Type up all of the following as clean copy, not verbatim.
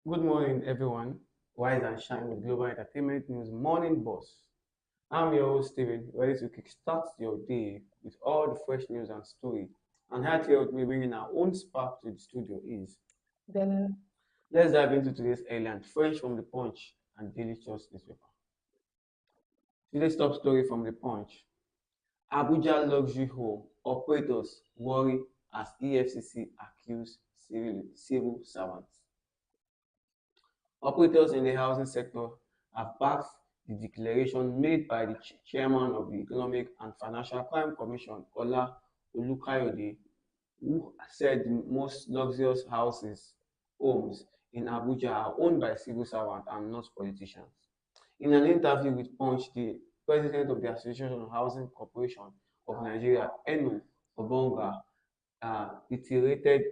Good morning, everyone. Rise and shine with Global Entertainment News Morning Boss. I'm your host, Steven, ready to kickstart your day with all the fresh news and story. And here with me bringing our own spark to the studio is. Then, Let's dive into today's headline, fresh from the Punch and Daily Trust newspaper. Today's top story from the Punch. Abuja luxury home operators worry as EFCC accuse civil servants. Operators in the housing sector have backed the declaration made by the chairman of the Economic and Financial Crime Commission, Ola Olukayode, who said the most luxurious homes in Abuja are owned by civil servants and not politicians. In an interview with Punch, the president of the Association of Housing Corporation of Nigeria, Enu Obonga, reiterated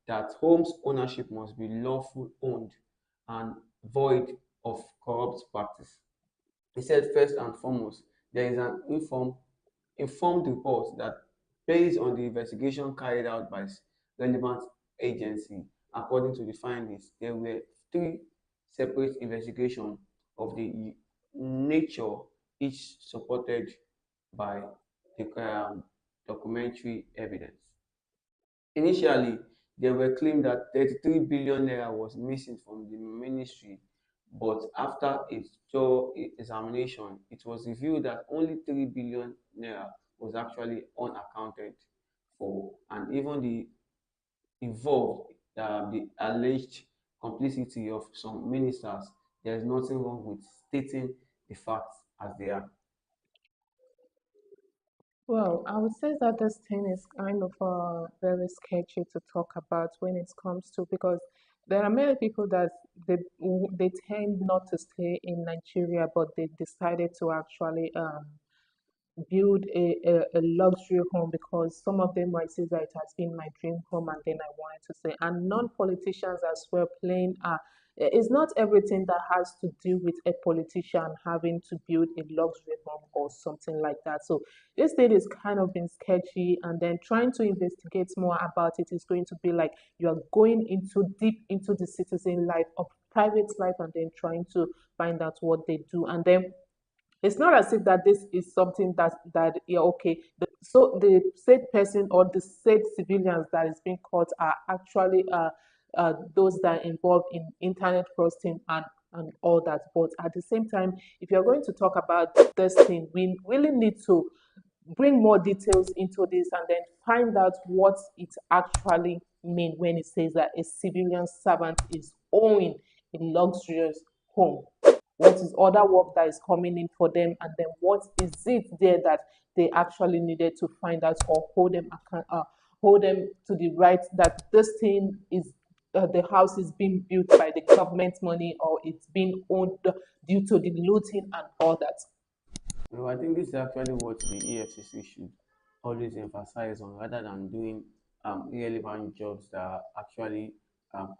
that homes ownership must be lawful owned and void of corrupt practice. He said, first and foremost, there is an informed report that based on the investigation carried out by relevant agency, according to the findings, there were three separate investigations of the nature, each supported by the documentary evidence. Initially, there were claims that 33 billion naira was missing from the ministry, but after a thorough examination, it was revealed that only 3 billion naira was actually unaccounted for, and even the involved the alleged complicity of some ministers. There is nothing wrong with stating the facts as they are. well, I would say that this thing is kind of very sketchy to talk about when it comes to because there are many people that they they tend not to stay in Nigeria, but they decided to actually build a luxury home because some of them might say that it has been my dream home and then I wanted to say and non-politicians as well playing it's not everything that has to do with a politician having to build a luxury home or something like that. So this thing is kind of been sketchy and then trying to investigate more about it is going to be like you are going into deep into the citizen life of private life and then trying to find out what they do and then it's not as if that this is something that yeah okay. So the said person or the said civilians that is being caught are actually those that are involved in internet frosting and all that. But at the same time, if you're going to talk about this thing, we really need to bring more details into this and then find out what it actually means when it says that a civilian servant is owning a luxurious home. What is other work that is coming in for them, and then what is it there that they actually needed to find out or hold them to the right that this thing is the house is being built by the government money or it's being owned due to the looting and all that. No, I think this is actually what the EFCC should always emphasize on rather than doing irrelevant jobs that are actually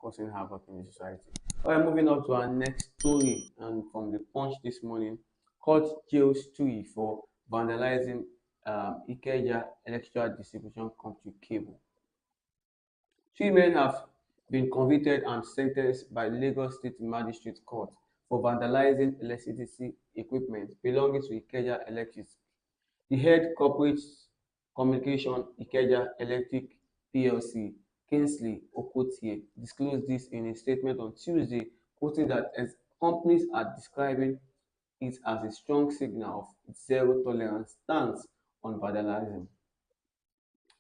causing havoc in the society. All right, moving on to our next story and from the Punch this morning. Court jails Tui for vandalizing Ikeja electrical distribution company cable. Three men have been convicted and sentenced by Lagos State Magistrate Court for vandalizing electricity equipment belonging to Ikeja Electric. The head corporate communication Ikeja Electric plc, Kingsley Okotie, disclosed this in a statement on Tuesday, quoting that as companies are describing it as a strong signal of its zero tolerance stance on vandalism.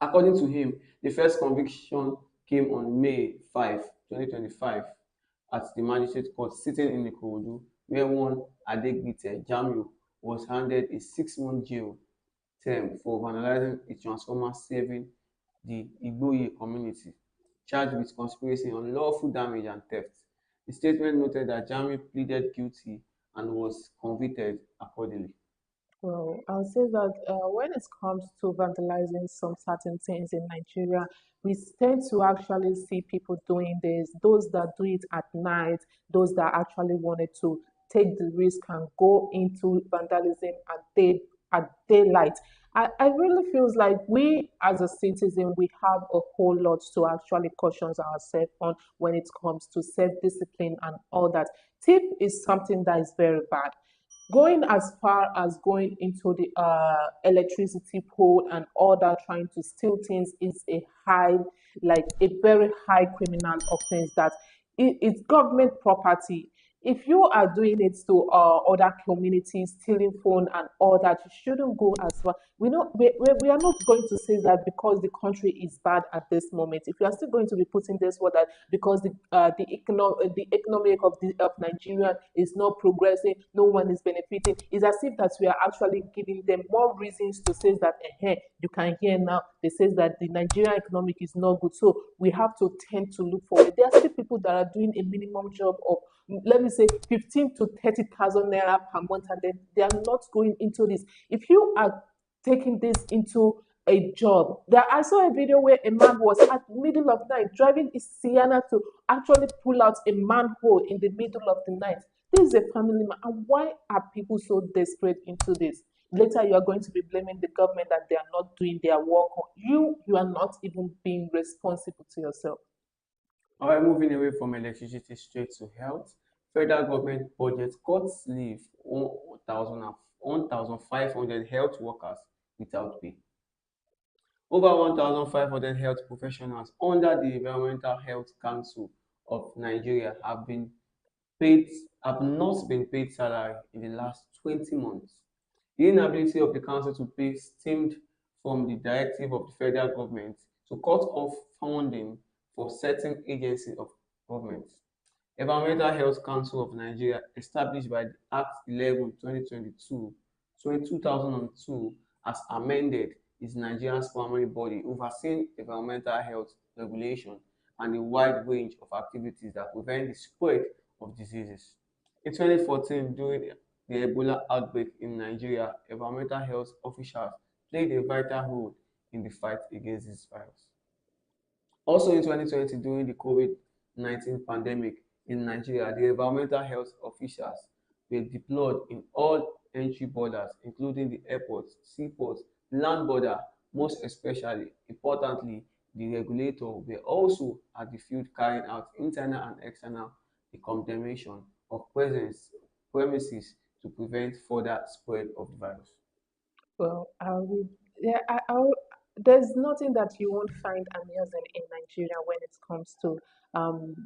According to him, the first conviction came on May 5, 2025, at the magistrate court sitting in Ikorodu, where one Adegbite Jamiu was handed a 6-month jail term for vandalizing a transformer serving the Igboye community, charged with conspiracy, unlawful damage and theft. The statement noted that Jamiu pleaded guilty and was convicted accordingly. Well, I'll say that when it comes to vandalizing some certain things in Nigeria, we tend to actually see people doing this, those that do it at night, those that actually wanted to take the risk and go into vandalism and they at daylight. I really feels like we as a citizen, we have a whole lot to actually caution ourselves on when it comes to self-discipline and all that. Tip is something that is very bad. Going as far as going into the electricity pole and all that, trying to steal things is a high, like a very high criminal offense that it's government property. If you are doing it to other communities, stealing phone and all that, you shouldn't go as far. We are not going to say that because the country is bad at this moment. If you are still going to be putting this word that because the economic of Nigeria is not progressing, no one is benefiting, it's as if that we are actually giving them more reasons to say that you can hear now. They say that the Nigerian economic is not good, so we have to tend to look forward. There are still people that are doing a minimum job of, let me say, 15 to 30,000 naira per month, and then they are not going into this. If you are taking this into a job, there I saw a video where a man was at middle of night driving his Sienna to actually pull out a manhole in the middle of the night. This is a family man, and why are people so desperate into this? Later, you are going to be blaming the government that they are not doing their work. You are not even being responsible to yourself. All right, moving away from electricity straight to health. Federal government budget cuts leave 1,500 health workers without pay. Over 1,500 health professionals under the Environmental Health Council of Nigeria paid have not been paid salary in the last 20 months. The inability of the council to pay stemmed from the directive of the federal government to cut off funding for certain agencies of government. Environmental Health Council of Nigeria, established by the Act 11 2022, 2002, as amended, is Nigeria's primary body overseeing environmental health regulation and a wide range of activities that prevent the spread of diseases. In 2014, during the Ebola outbreak in Nigeria, environmental health officials played a vital role in the fight against this virus. Also in 2020, during the COVID-19 pandemic in Nigeria, the environmental health officials were deployed in all entry borders, including the airports, seaports, land border. Most especially, importantly, the regulator were also at the field carrying out internal and external decontamination of premises to prevent further spread of the virus. Well, yeah, there's nothing that you won't find amusing in Nigeria when it comes to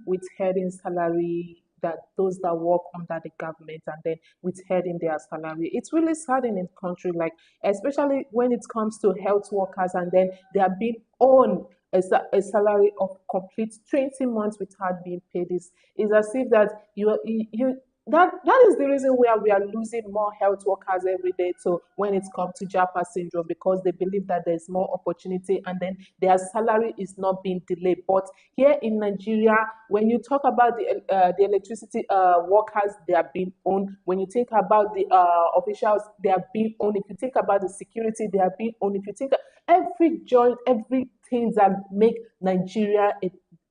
withholding salary, that those that work under the government and then withholding their salary. It's really sad in a country like, especially when it comes to health workers and then they are being on a salary of complete 20 months without being paid. Is as if that that is the reason why we are losing more health workers every day. So when it comes to Japa syndrome, because they believe that there's more opportunity and then their salary is not being delayed. But here in Nigeria, when you talk about the electricity workers, they are being owned. When you think about the officials, they are being owned. If you think about the security, they are being owned. If you think every joint, everything that make Nigeria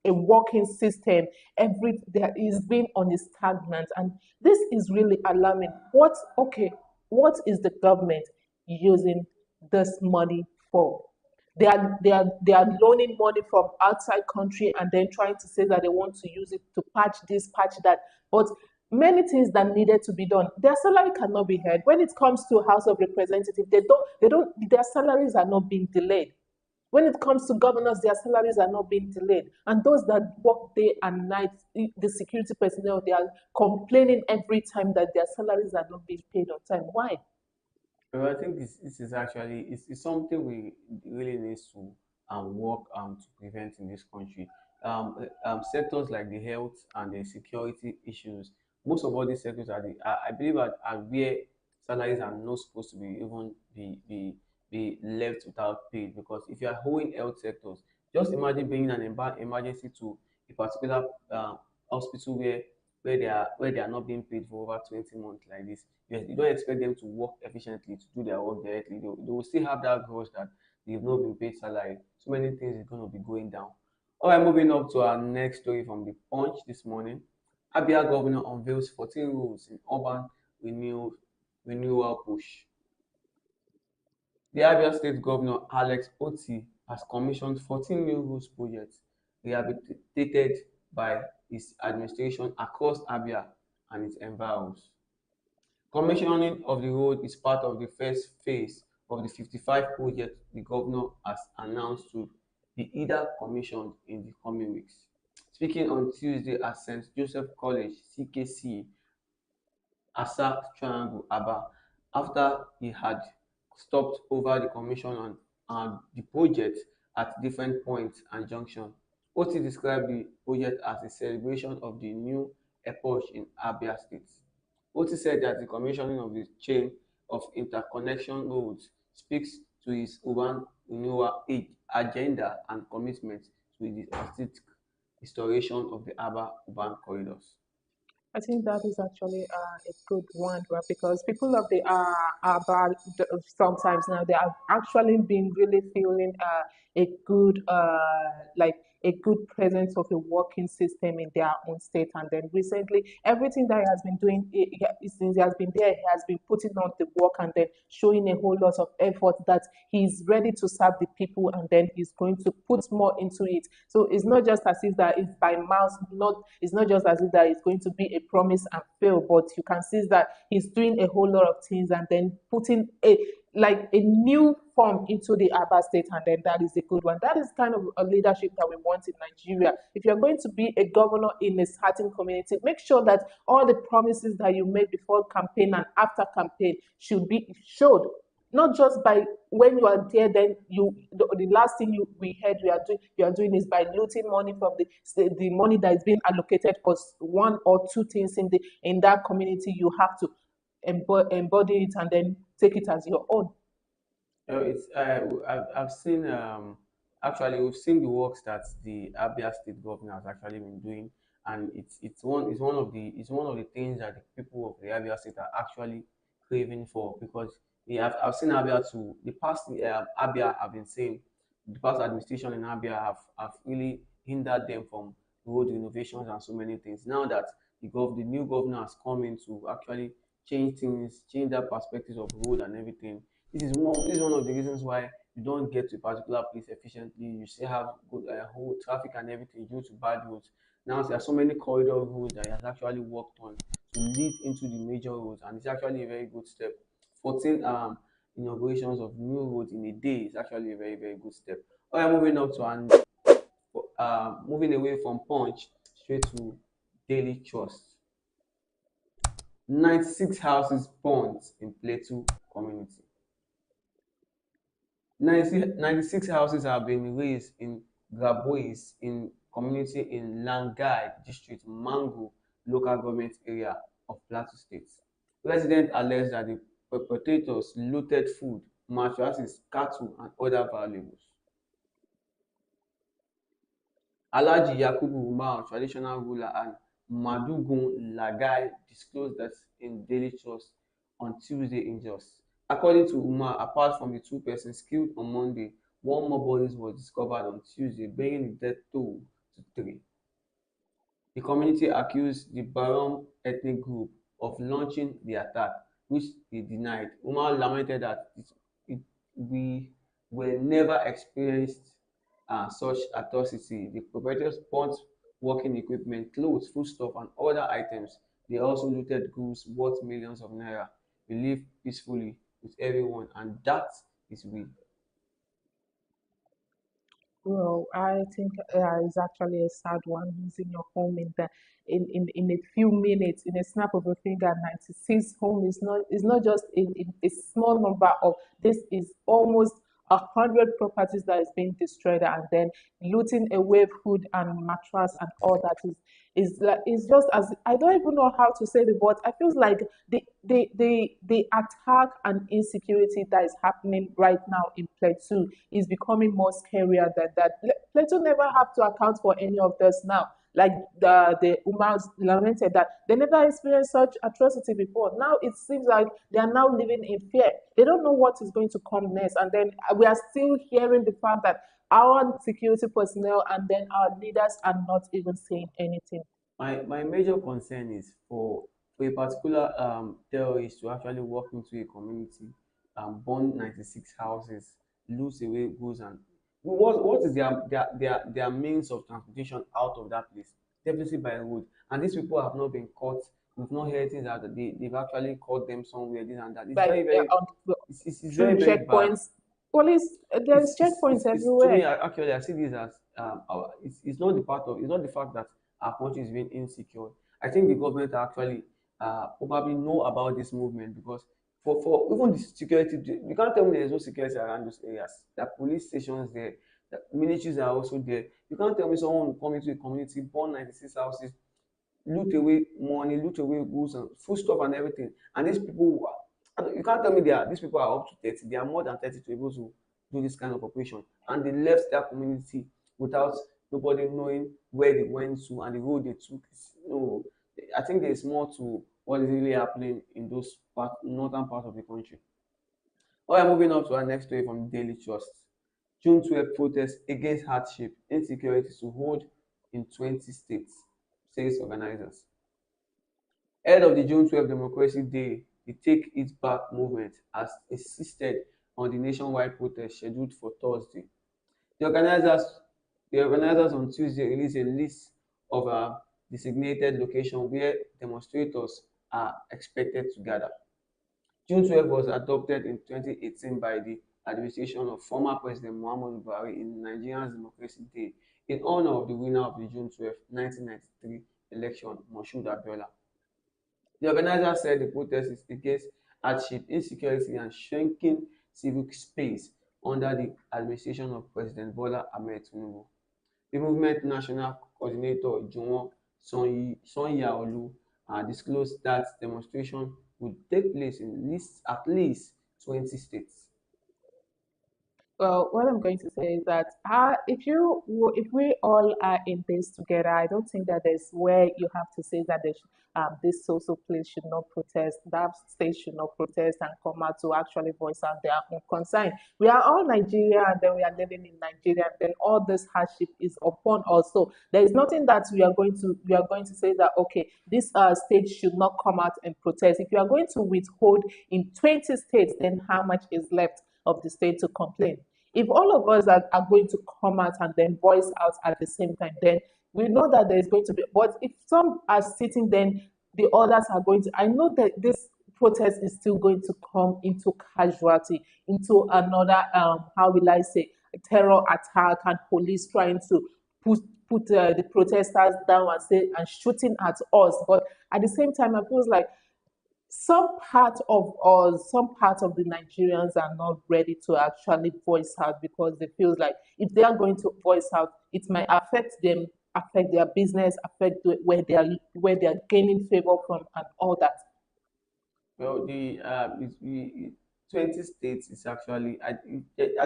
a working system, every there is being on a stagnant, and this is really alarming. What is the government using this money for? They are loaning money from outside country and then trying to say that they want to use it to patch this, patch that. But many things that needed to be done, their salary cannot be held. When it comes to House of Representatives, their salaries are not being delayed. When it comes to governors, their salaries are not being delayed. And those that work day and night, the security personnel, they are complaining every time that their salaries are not being paid on time. Why? Well, I think this is actually it's something we really need to work to prevent in this country. Sectors like the health and the security issues, most of all these sectors I believe are where salaries are not supposed to be even be left without pay, because if you are owing health sectors, just imagine being an emergency to a particular hospital where they are not being paid for over 20 months like this. You don't expect them to work efficiently to do their work directly. They will still have that growth that they've not been paid salary. So many things is going to be going down. All right, moving up to our next story from the Punch this morning. Abia governor unveils 14 rules in urban renewal renewal push. The Abia State Governor Alex Otti has commissioned 14 new roads projects rehabilitated by his administration across Abia and its environs. Commissioning of the road is part of the first phase of the 55 projects the governor has announced to be either commissioned in the coming weeks. Speaking on Tuesday at St. Joseph College, CKC, Asa Triangle, Aba, after he had stopped over the commission on the project at different points and junctions. Oti described the project as a celebration of the new epoch in Abia State. Oti said that the commissioning of the chain of interconnection roads speaks to his urban renewal agenda and commitment to the aesthetic restoration of the Aba urban corridors. I think that is actually a good one, right? Because people of the Aba sometimes now they have actually been really feeling a good like a good presence of a working system in their own state. And then recently, everything that he has been doing since he has been there, he has been putting on the work and then showing a whole lot of effort that he's ready to serve the people, and then he's going to put more into it. So it's not just as if that it's by mouth, not it's not just as if that it's going to be a promise and fail, but you can see that he's doing a whole lot of things and then putting a new form into the Abba state, and then that is a good one. That is kind of a leadership that we want in Nigeria. If you're going to be a governor in a certain community, make sure that all the promises that you made before campaign and after campaign should be showed, not just by when you are there, then the last thing we heard you are doing is by looting money from the money that is being allocated for one or two things in that community. You have to embody it and then take it as your own. It's I've seen actually we've seen the works that the Abia State governor has actually been doing, and it's one of the things that the people of the Abia State are actually craving for, because I've seen Abia to the past Abia have been saying the past administration in Abia have really hindered them from road renovations and so many things. Now that the new governor has come in to actually change things, change that perspective of road and everything. This is one of the reasons why you don't get to a particular place efficiently. You still have good whole traffic and everything due to bad roads. Now there are so many corridor roads that he has actually worked on to lead into the major roads, and it's actually a very good step. 14 inaugurations of new roads in a day is actually a very good step. All right, moving up to and moving away from Punch straight to Daily Trust. 96 houses burnt in Plateau community. 96 houses have been razed in Grabois in community in Langai district, Mangu local government area of Plateau State. Residents allege that the perpetrators looted food, mattresses, cattle and other valuables. Alhaji Yakubu Umar, traditional ruler, and Madugun Lagai disclosed that in Daily Trust on Tuesday in Jos. According to Umar, apart from the two persons killed on Monday, one more body was discovered on Tuesday, bringing the death toll to three. The community accused the Barom ethnic group of launching the attack, which they denied. Umar lamented that we were never experienced such atrocity. The perpetrators burnt working equipment, clothes, foodstuff, and other items. They also looted goods worth millions of naira. We live peacefully with everyone, and that is we. Well, I think it's actually a sad one, losing your home in a few minutes, in a snap of a finger. 96 home is not just a small number of, this is almost 100 properties that is being destroyed, and then looting away food and mattress and all that is like, it's just, as I don't even know how to say the word. I feel like the attack and insecurity that is happening right now in Plateau is becoming more scarier than that. Plateau never have to account for any of this now. Like the Umars lamented that they never experienced such atrocity before. Now it seems like they are now living in fear. They don't know what is going to come next, and then we are still hearing the fact that our security personnel and then our leaders are not even saying anything. My major concern is for a particular terrorist to actually walk into a community burn 96 houses, lose away goods, and what is their means of transportation out of that place? Definitely by road. And these people have not been caught. We've not heard things that they've actually caught them somewhere, this and that. It's Like very, very, on it's very, through very bad. checkpoints. Police, there's checkpoints It's to everywhere. me, actually, I see this as it's not the part of, it's not the fact that our country is being insecure. I think the government actually probably know about this movement, because for even the security, you can't tell me there's no security around those areas. There are police stations there, the militaries are also there. You can't tell me someone will come into a community, burn 96 houses, loot away money, loot away goods and foodstuff and everything. And these people, you can't tell me these people are up to 30. They are more than 30 to be able to do this kind of operation. And they left their community without nobody knowing where they went to and the road they took. No, I think there's more to what is really happening in those northern part of the country. All right, moving on to our next story from Daily Trust. June 12 protests against hardship, insecurity to hold in 20 states, says organizers. Ahead of the June 12 Democracy Day, the Take It Back movement has insisted on the nationwide protest scheduled for Thursday. The organizers, the organizers on Tuesday released a list of designated locations where demonstrators are expected to gather. June 12 was adopted in 2018 by the administration of former President Muhammadu Buhari in Nigeria's Democracy Day in honor of the winner of the June 12, 1993 election, Moshood Abiola. The organizer said the protest is against hardship, insecurity, and shrinking civic space under the administration of President Bola Ahmed Tinubu. The movement national coordinator Juwon Sonyaolu disclosed that demonstration would take place in at least 20 states. Well, what I'm going to say is that if we all are in this together, I don't think that there's where you have to say that this social place should not protest, that state should not protest and come out to actually voice out their own concern. We are all Nigeria, and then we are living in Nigeria, and then all this hardship is upon us. So there is nothing that we are going to say that okay, this state should not come out and protest. If you are going to withhold in 20 states, then how much is left of the state to complain? If all of us are going to come out and then voice out at the same time, then we know that there is going to be, but if some are sitting, then the others are going to, I know that this protest is still going to come into casualty, into another, how will I say, terror attack and police trying to put the protesters down and say and shooting at us. But at the same time, I feel like some part of us, some part of the Nigerians are not ready to actually voice out because they feel like if they are going to voice out, it might affect them, affect their business, affect where they are gaining favor from and all that. Well, the 20 states is actually, I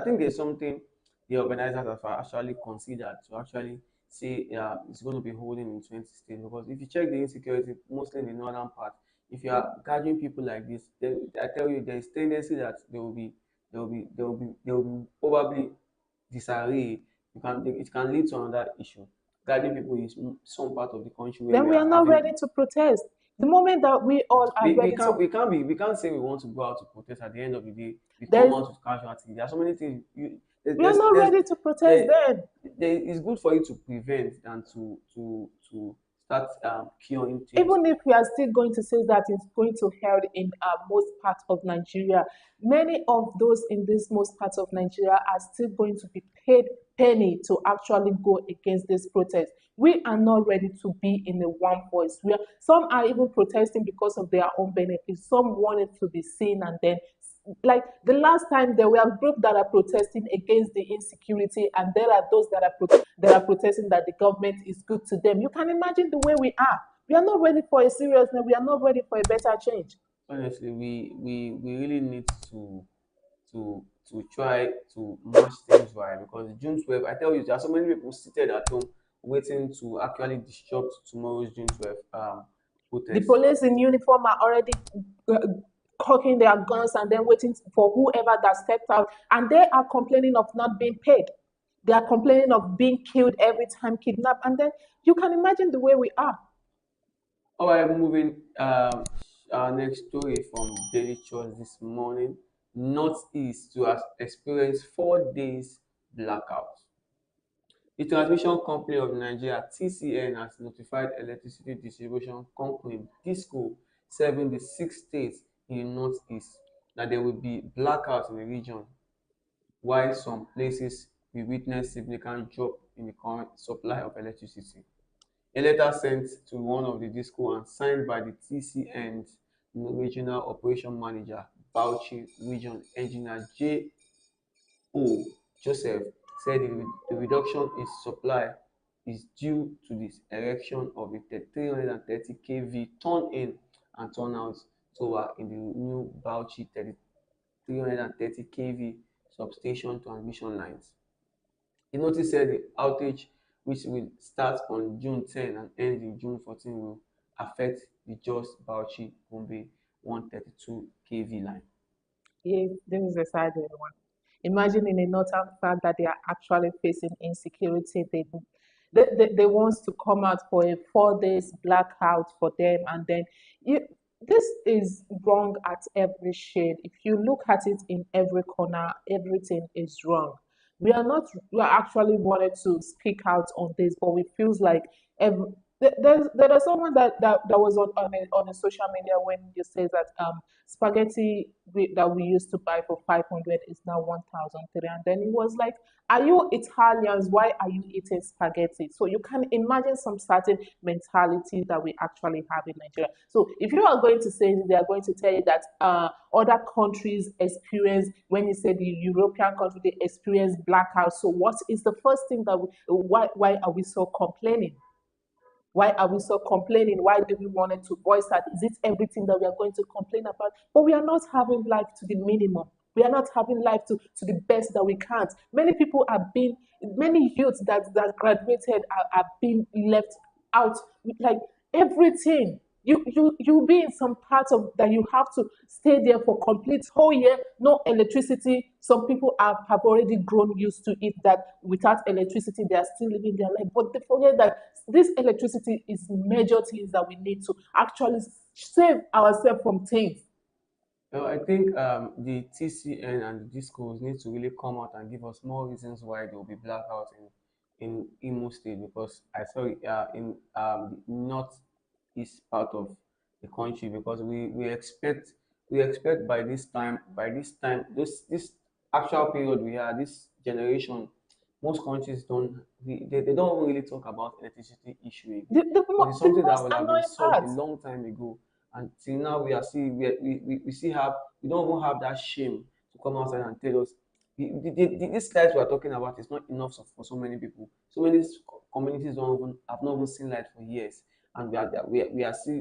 think there's something the organizers have actually considered to actually say it's going to be holding in 20 states, because if you check the insecurity, mostly in the northern part, if you are gathering people like this, then I tell you there is tendency that there will be probably disarray. It can lead to another issue. Gathering people in some part of the country where Then we we are are not having, ready to protest. The moment that we all are we ready to, can't say we want to go out to protest. At the end of the day, we come there's out with casualty. There are so many things we are not ready to protest there, then. it's good for you to prevent than to start curing things. Even if we are still going to say that it's going to held in most parts of Nigeria, many of those in this most parts of Nigeria are still going to be paid penny to actually go against this protest. We are not ready to be in a one voice. Some are even protesting because of their own benefits. Some wanted to be seen, and then like the last time there were groups that are protesting against the insecurity, and there are those that are protesting that the government is good to them. You can imagine the way we are. We are not ready for a seriousness. We are not ready for a better change. Honestly, we really need to try to match things right, because June 12, I tell you, there are so many people seated at home waiting to actually disrupt tomorrow's June 12 The protest. police in uniform are already uh, cocking their guns and then waiting for whoever that stepped out, and they are complaining of not being paid. They are complaining of being killed every time, kidnapped, and then you can imagine the way we are. All right, moving our next story from Daily Trust this morning. Northeast to experience 4 days blackout. The Transmission Company of Nigeria (TCN) has notified electricity distribution company DISCO serving the 6 states in the northeast that there will be blackouts in the region, while some places will witness significant drop in the current supply of electricity. A letter sent to one of the DISCO and signed by the TCN's regional operation manager, Bauchi Region Engineer O. Joseph, said the reduction in supply is due to the erection of a 330 kV turn-in and turn-out tower in the new Bauchi 330 kV substation transmission lines. The notice said the outage, which will start on June 10 and end in June 14, will affect the Jos Bauchi Gombe 132 kV line. Yes, this is a sad one. Imagine in a northern part that they are actually facing insecurity. They want to come out for a 4 days blackout for them, and then you, this is wrong at every shade. If you look at it in every corner, everything is wrong. We are not. We are actually wanted to speak out on this, but it feels like every. There's someone that was on a social media when you say that spaghetti that we used to buy for 500 is now 1,300, and then it was like, are you Italians, why are you eating spaghetti? So you can imagine some certain mentality that we actually have in Nigeria. So if you are going to say, they are going to tell you that other countries experience, when you say the European country, they experience blackouts. So what is the first thing that why are we so complaining? Why are we so complaining? Why do we want to voice that? Is it everything that we are going to complain about? But we are not having life to the minimum. We are not having life to the best that we can't. Many people have been, many youths that graduated are being left out with like everything. You be in some parts of that you have to stay there for complete whole year, no electricity. Some people have already grown used to it that without electricity they are still living their life. But they forget that this electricity is major things that we need to actually save ourselves from things. Well, I think the TCN and the discos need to really come out and give us more reasons why there will be blackouts in Imo State, because I saw it in the northeast part of the country, because we expect by this time this actual period we are this generation, most countries they don't really talk about electricity issue The, again, the, but it's the something that most would have been annoying solved a part. long time ago. And till now we are still we still have we don't even have that shame to come outside and tell us this light we are talking about is not enough for so many people. So many communities don't even have not even seen light for years, and we are still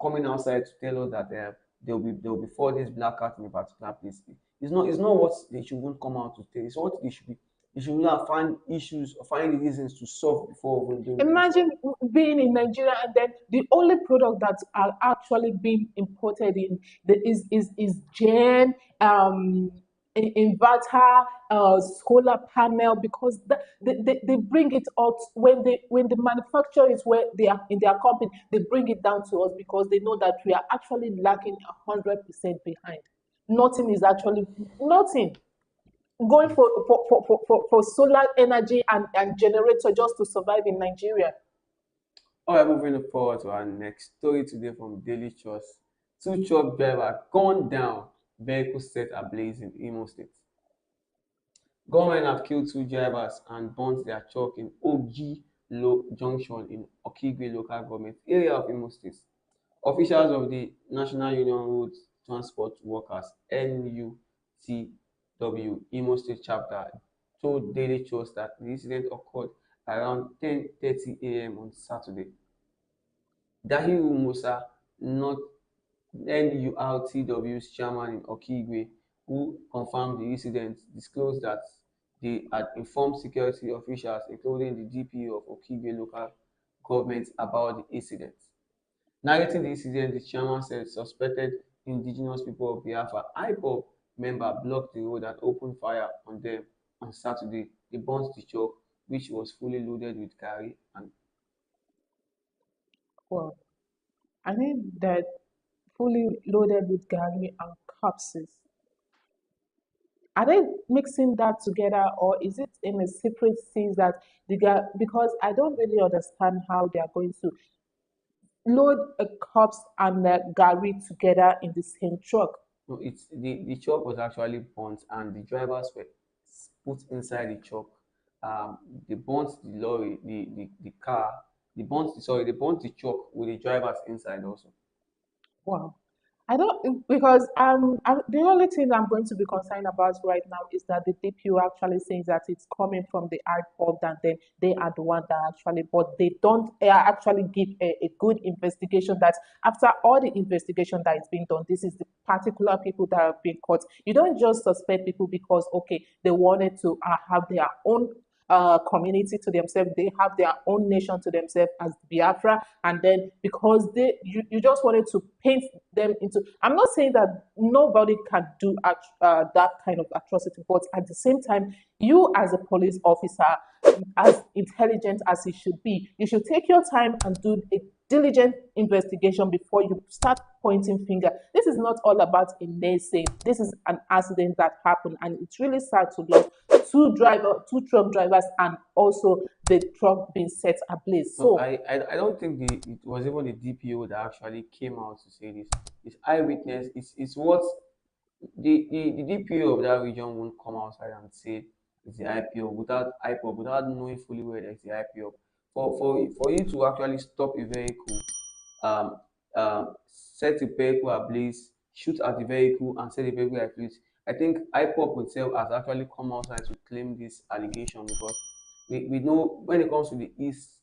coming outside to tell us that there will be 4 days blackout in a particular place. It's not what they should even come out to tell. It's what they should now find issues or find the reasons to solve before even doing any stuff. Imagine being in Nigeria and then the only product that are actually being imported in is gen inverter, solar panel, because they bring it out when the manufacturer is where they are in their company, they bring it down to us because they know that we are actually lacking 100% behind. Nothing is actually nothing going for solar energy and generator just to survive in Nigeria. All right, moving forward to our next story today from Daily Trust. Two truck drivers gunned down, vehicle set ablaze in Imo State. Gunmen have killed two drivers and burnt their truck in Ogi Junction in Okigwe local government area of Imo State. Officials of the National Union Road Transport Workers (NUTW) Imo State chapter told Daily Trust that the incident occurred around 10:30 a.m. on Saturday. Dahiru Musa, not NURTW's chairman in Okigwe, who confirmed the incident, disclosed that they had informed security officials, including the DPO of Okigwe local government, about the incident. Narrating the incident, the chairman said suspected indigenous people of Biafra IPOB member blocked the road and opened fire on them on Saturday. They burnt the truck, which was fully loaded with garri and Well, I need that fully loaded with garri and corpses. Are they mixing that together, or is it in a separate sense that the guy? Because I don't really understand how they are going to load a corpse and a gari together in the same truck. No, it's the truck was actually burnt and the drivers were put inside the truck. They burnt the lorry, the car, they burnt the truck with the drivers inside also. Wow. I don't because the only thing I'm going to be concerned about right now is that the DPO actually says that it's coming from the iPod and then they are the one that actually, but they don't actually give a good investigation that after all the investigation that is being done, this is the particular people that have been caught. You don't just suspect people because okay they wanted to have their own community to themselves. They have their own nation to themselves as Biafra, and then because you just wanted to paint them into. I'm not saying that nobody can do that kind of atrocity, but at the same time, you as a police officer, as intelligent as you should be, you should take your time and do a diligent investigation before you start pointing finger. This is not all about a naysaying. This is an accident that happened, and it's really sad to lose two truck drivers, and also the truck being set ablaze. No, So, I don't think it was even the DPO that actually came out to say this. It's eyewitness. It's what the DPO of that region won't come outside and say it's the IPO without knowing fully well it's the IPO. For you to actually stop a vehicle, um, set the vehicle ablaze, shoot at the vehicle and set the vehicle ablaze. I think IPOP itself has actually come outside to claim this allegation because we know when it comes to the East,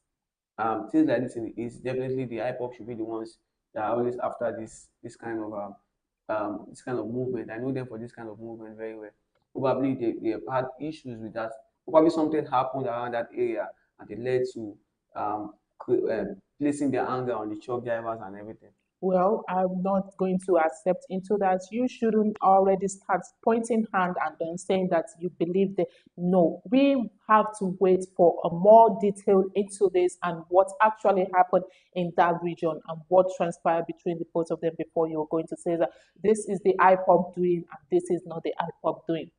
things like this in the East, definitely the IPOP should be the ones that are always after this kind of this kind of movement. I know them for this kind of movement very well. Probably they have had issues with that. Probably something happened around that area and it led to placing their anger on the truck drivers and everything. well, I'm not going to accept into that. You shouldn't already start pointing hand and then saying that you believe that. No, we have to wait for a more detail into this and what actually happened in that region and what transpired between the both of them before you're going to say that this is the IPOP doing and this is not the IPOP doing.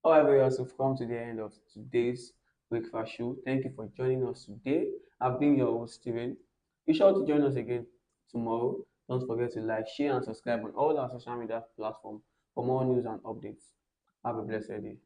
However, we also come to the end of today's breakfast show. Thank you for joining us today. I've been your host, Steven. Be sure to join us again tomorrow. Don't forget to like, share, and subscribe on all our social media platforms for more news and updates. Have a blessed day.